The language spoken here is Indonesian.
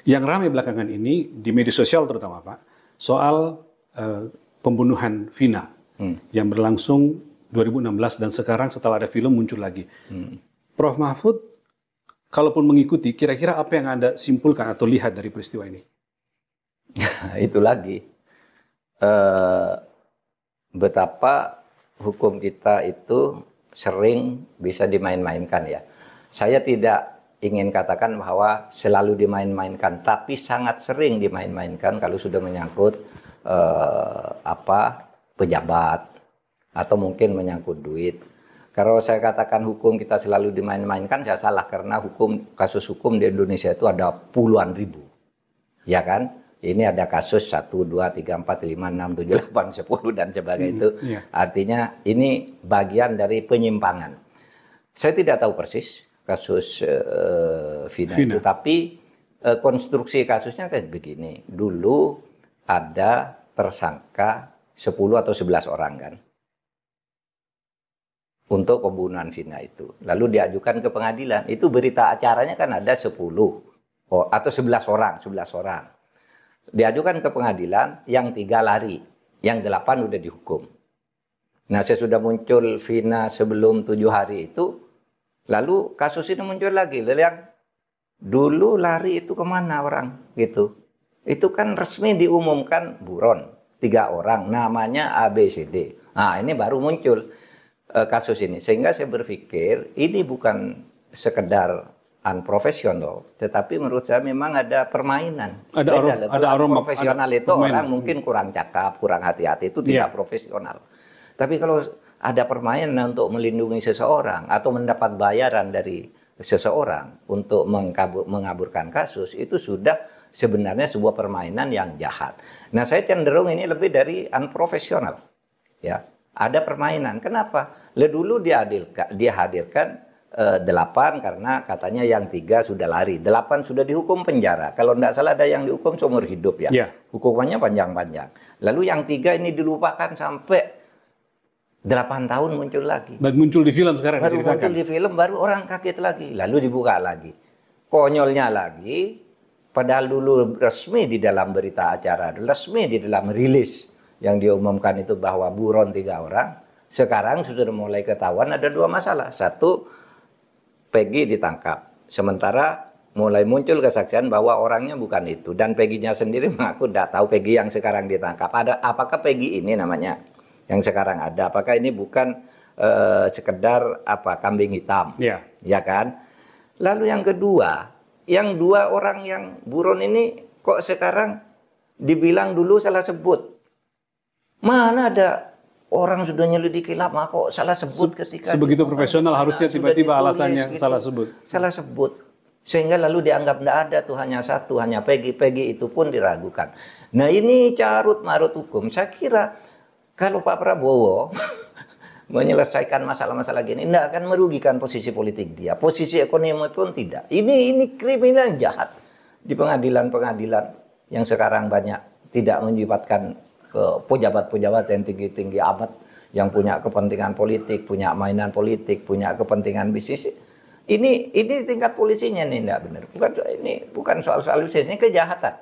Yang ramai belakangan ini di media sosial terutama Pak, soal pembunuhan Vina yang berlangsung 2016 dan sekarang setelah ada film muncul lagi. Prof. Mahfud, kalaupun mengikuti, kira-kira apa yang Anda simpulkan atau lihat dari peristiwa ini? Itu lagi, betapa hukum kita itu sering bisa dimain-mainkan ya. Saya tidak ingin katakan bahwa selalu dimain-mainkan, tapi sangat sering dimain-mainkan kalau sudah menyangkut pejabat atau mungkin menyangkut duit. Kalau saya katakan hukum kita selalu dimain-mainkan, saya salah, karena kasus hukum di Indonesia itu ada puluhan ribu, ya kan? Ini ada kasus 1, 2, 3, 4, 5, 6, 7, 8, 10 dan sebagainya itu. Artinya ini bagian dari penyimpangan. Saya tidak tahu persis kasus Vina itu, tapi konstruksi kasusnya kayak begini. Dulu ada tersangka 10 atau 11 orang kan untuk pembunuhan Vina itu. Lalu diajukan ke pengadilan. Itu berita acaranya kan ada 10 atau 11 orang. Diajukan ke pengadilan, yang 3 lari, yang 8 udah dihukum. Nah, sesudah muncul Vina sebelum 7 hari itu, lalu kasus ini muncul lagi. Lalu yang dulu lari itu kemana orang gitu? Itu kan resmi diumumkan buron, 3 orang, namanya ABCD. Nah, ini baru muncul kasus ini. Sehingga saya berpikir ini bukan sekedar unprofesional, tetapi menurut saya memang ada permainan. Ada aroma profesional itu orang mungkin kurang cakap, kurang hati-hati, itu tidak profesional. Tapi kalau ada permainan untuk melindungi seseorang atau mendapat bayaran dari seseorang untuk mengaburkan kasus, itu sudah sebenarnya sebuah permainan yang jahat. Nah, saya cenderung ini lebih dari unprofesional. Ya, ada permainan. Kenapa? Dulu dia hadirkan 8 karena katanya yang 3 sudah lari, 8 sudah dihukum penjara. Kalau tidak salah ada yang dihukum seumur hidup ya. Hukumannya panjang-panjang. Lalu yang 3 ini dilupakan sampai 8 tahun muncul lagi. Dan muncul di film sekarang. Baru muncul di film, baru orang kaget lagi. Lalu dibuka lagi. Konyolnya lagi, padahal dulu resmi di dalam berita acara, resmi di dalam rilis yang diumumkan itu bahwa buron 3 orang. Sekarang sudah mulai ketahuan ada 2 masalah. Satu, Peggy ditangkap. Sementara mulai muncul kesaksian bahwa orangnya bukan itu. Dan Peggy-nya sendiri mengaku tidak tahu Peggy yang sekarang ditangkap. Apakah Peggy ini namanya yang sekarang ada? Apakah ini bukan sekedar kambing hitam? Ya kan? Lalu yang kedua, yang 2 orang yang buron ini kok sekarang dibilang dulu salah sebut. Mana ada orang sudah nyelidiki lama kok salah sebut ketika sebegitu profesional harusnya tiba-tiba alasannya gitu, salah sebut sehingga lalu dianggap tidak ada tuh, hanya satu, hanya Peggy itu pun diragukan. Nah, ini carut marut hukum. Saya kira kalau Pak Prabowo menyelesaikan masalah-masalah gini tidak akan merugikan posisi politik dia, posisi ekonomi pun tidak. Ini kriminal jahat di pengadilan-pengadilan yang sekarang banyak tidak menyebabkan ke pejabat-pejabat yang tinggi-tinggi amat, yang punya kepentingan politik, punya mainan politik, punya kepentingan bisnis. Ini tingkat polisinya nih tidak benar. Bukan soal bisnis, ini kejahatan.